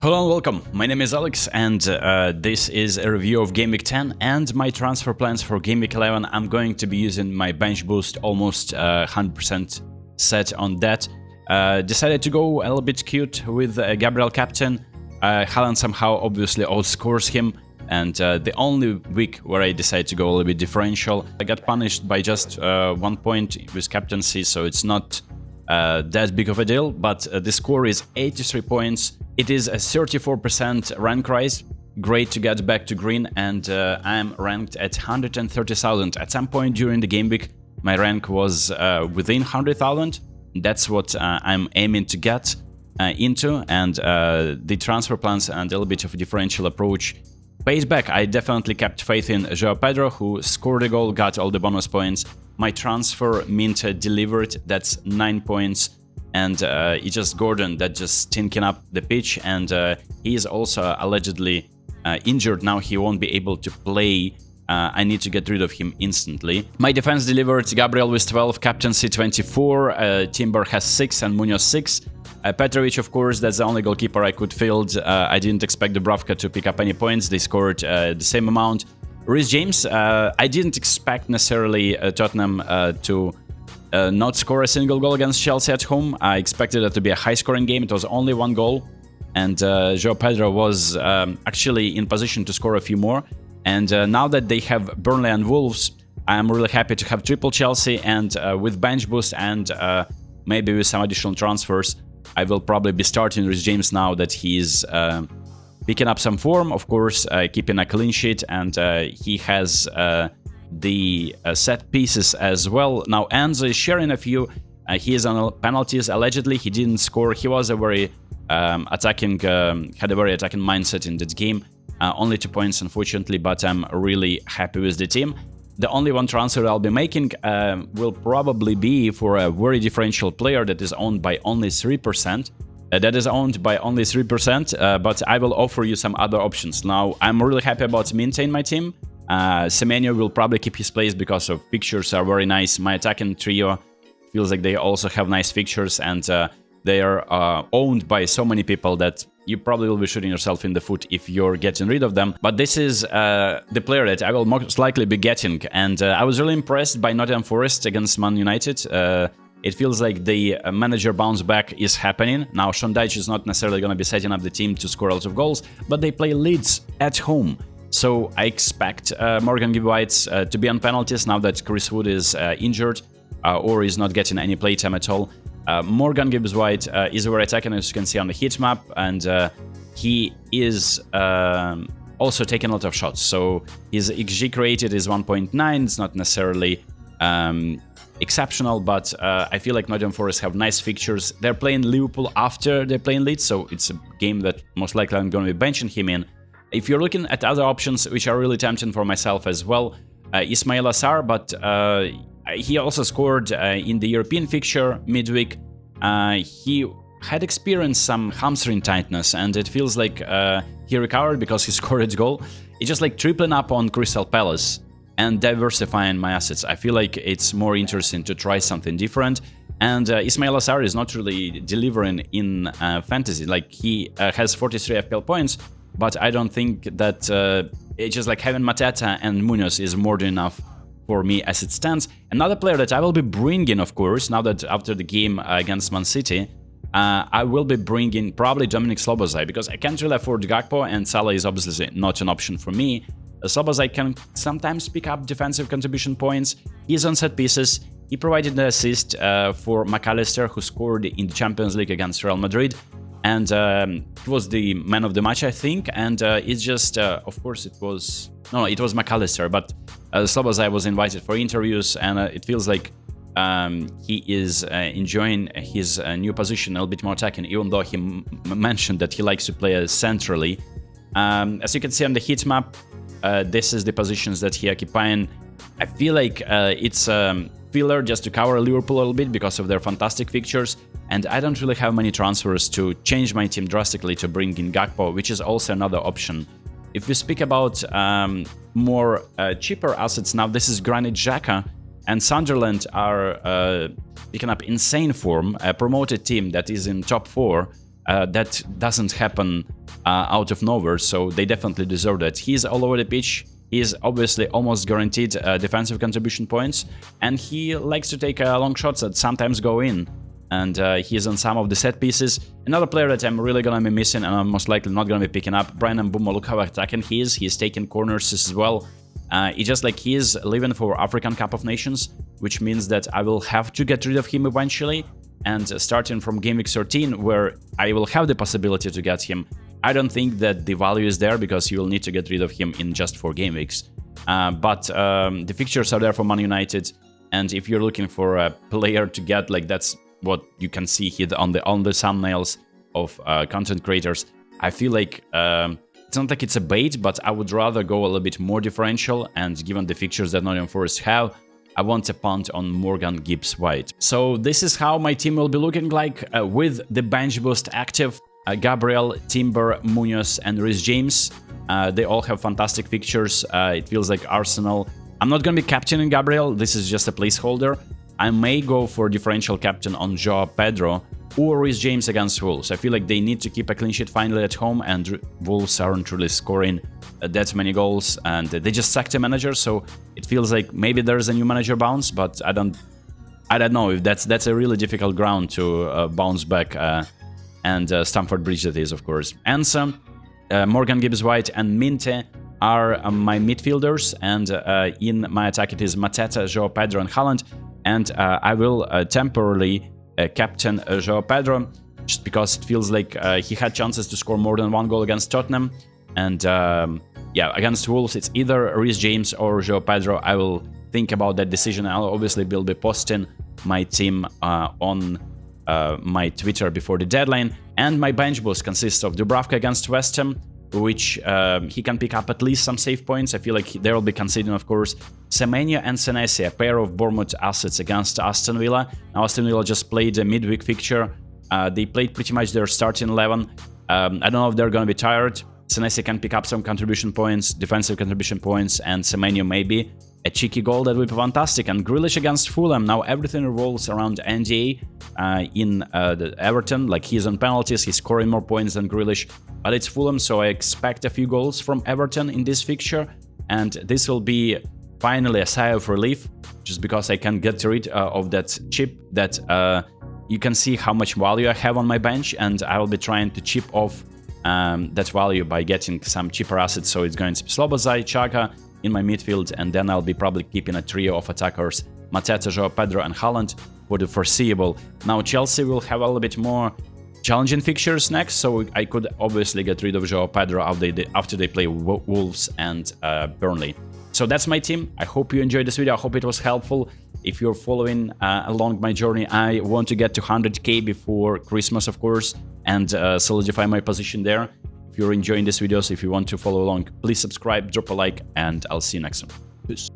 Hello and welcome, my name is Alex and this is a review of Gameweek 10 and my transfer plans for Gameweek 11. I'm going to be using my bench boost, almost 100% set on that. Decided to go a little bit cute with Gabriel captain. Haaland somehow obviously outscores him, and the only week where I decided to go a little bit differential, I got punished by just 1 point with captaincy, so it's not that big of a deal, but the score is 83 points. It is a 34% rank rise, great to get back to green, and I'm ranked at 130,000. At some point during the game week, my rank was within 100,000. That's what I'm aiming to get into, and the transfer plans and a little bit of a differential approach pays back. I definitely kept faith in João Pedro, who scored a goal, got all the bonus points. My transfer Minter delivered, that's 9 points. And it's just Gordon that just stinking up the pitch, and he is also allegedly injured now. He won't be able to play. I need to get rid of him instantly. My defense delivered: Gabriel with 12, captaincy 24, Timber has 6 and Munoz 6. Petrovic, of course, that's the only goalkeeper I could field. I didn't expect Dubravka to pick up any points. They scored the same amount. Reece James, I didn't expect necessarily Tottenham to not score a single goal against Chelsea at home. I expected it to be a high-scoring game. It was only 1 goal, and João Pedro was actually in position to score a few more. And now that they have Burnley and Wolves, I'm really happy to have triple Chelsea, and with bench boost and maybe with some additional transfers, I will probably be starting Reece James now that he's picking up some form, of course, keeping a clean sheet, and he has the set pieces as well. Now Enzo is sharing a few. He is on penalties. Allegedly, he didn't score. He was a very attacking, had a very attacking mindset in that game. Only 2 points, unfortunately, but I'm really happy with the team. The only one transfer I'll be making will probably be for a very differential player that is owned by only 3%. But I will offer you some other options. Now, I'm really happy about maintaining my team. Semenyo will probably keep his place because of fixtures are very nice. My attacking trio feels like they also have nice fixtures, and they are owned by so many people that you probably will be shooting yourself in the foot if you're getting rid of them. But this is the player that I will most likely be getting, and I was really impressed by Nottingham Forest against Man United. It feels like the manager bounce back is happening. Now, Sean Dyche is not necessarily going to be setting up the team to score lots of goals, but they play Leeds at home. So I expect Morgan Gibbs-White to be on penalties now that Chris Wood is injured or is not getting any playtime at all. Morgan Gibbs-White is very attacking, as you can see on the heat map, and he is also taking a lot of shots. So his XG created is 1.9. It's not necessarily exceptional, but I feel like Nottingham Forest have nice fixtures. They're playing Liverpool after they're playing Leeds, so it's a game that most likely I'm going to be benching him in. If you're looking at other options, which are really tempting for myself as well, Ismaila Sarr, but he also scored in the European fixture midweek. He had experienced some hamstring tightness, and it feels like he recovered because he scored his goal. It's just like tripling up on Crystal Palace and diversifying my assets. I feel like it's more interesting to try something different. And Ismaila Sarr is not really delivering in fantasy. Like, he has 43 FPL points, but I don't think that it's just like having Mateta and Munoz is more than enough for me as it stands. Another player that I will be bringing, of course, now that after the game against Man City, I will be bringing probably Dominic Szoboszlai, because I can't really afford Gakpo, and Salah is obviously not an option for me. Szoboszlai can sometimes pick up defensive contribution points. He's on set pieces. He provided the assist for McAllister, who scored in the Champions League against Real Madrid. And he was the man of the match, I think, and it's just, of course, it was McAllister, but Szoboszlai was invited for interviews, and it feels like he is enjoying his new position, a little bit more attacking, even though he mentioned that he likes to play centrally. As you can see on the heat map, this is the positions that he occupying. I feel like it's filler just to cover Liverpool a little bit because of their fantastic fixtures, and I don't really have many transfers to change my team drastically to bring in Gakpo, which is also another option. If we speak about more cheaper assets now, this is Granit Xhaka, and Sunderland are picking up insane form, a promoted team that is in top 4. That doesn't happen out of nowhere, so they definitely deserve that. He's all over the pitch. He's obviously almost guaranteed defensive contribution points, and he likes to take long shots that sometimes go in. And he's on some of the set pieces. Another player that I'm really gonna be missing, and I'm most likely not gonna be picking up, Mbeumo. Look how attacking he is. He's taking corners as well. It's just like he's living for African Cup of Nations, which means that I will have to get rid of him eventually. And starting from Gameweek 13, where I will have the possibility to get him, I don't think that the value is there, because you will need to get rid of him in just 4 game weeks. But the fixtures are there for Man United, and if you're looking for a player to get, like, that's what you can see here on the thumbnails of content creators. I feel like it's not like it's a bait, but I would rather go a little bit more differential, and given the fixtures that Nottingham Forest have, I want a punt on Morgan Gibbs-White. So this is how my team will be looking like with the bench boost active. Gabriel, Timber, Munoz, and Reece James. They all have fantastic fixtures. It feels like Arsenal. I'm not going to be captaining Gabriel. This is just a placeholder. I may go for differential captain on João Pedro or Reece James against Wolves. I feel like they need to keep a clean sheet finally at home, and Wolves aren't really scoring that many goals, and they just sacked a manager, so it feels like maybe there's a new manager bounce, but I don't know if that's a really difficult ground to bounce back. And Stamford Bridge, that is, of course. Ansa, Morgan Gibbs-White, and Minte are my midfielders, and in my attack it is Mateta, João Pedro, and Haaland. And I will temporarily captain João Pedro, just because it feels like he had chances to score more than 1 goal against Tottenham. And yeah, against Wolves, it's either Reece James or João Pedro. I will think about that decision. I'll obviously will be posting my team on my Twitter before the deadline. And my bench boost consists of Dubravka against West Ham, which he can pick up at least some save points. I feel like they will be conceding, of course. Semenyo and Senesi, a pair of Bournemouth assets against Aston Villa. Now, Aston Villa just played a midweek fixture. They played pretty much their starting 11. I don't know if they're going to be tired. Senesi can pick up some contribution points, defensive contribution points, and Semenyo maybe a cheeky goal. That would be fantastic. And Grealish against Fulham. Now everything revolves around NDA in the Everton. Like, he's on penalties, he's scoring more points than Grealish, but it's Fulham, so I expect a few goals from Everton in this fixture. And this will be finally a sigh of relief, just because I can get rid of that chip that you can see how much value I have on my bench, and I will be trying to chip off that value by getting some cheaper assets. So it's going to be Szoboszlai, Xhaka in my midfield, and then I'll be probably keeping a trio of attackers, Mateta, João Pedro, and Haaland for the foreseeable. Now Chelsea will have a little bit more challenging fixtures next, so I could obviously get rid of João Pedro after they play Wolves and Burnley. So that's my team. I hope you enjoyed this video. I hope it was helpful. If you're following along my journey, I want to get to 100k before Christmas, of course, and solidify my position there. If you're enjoying these videos, if you want to follow along, please subscribe, drop a like, and I'll see you next time. Peace.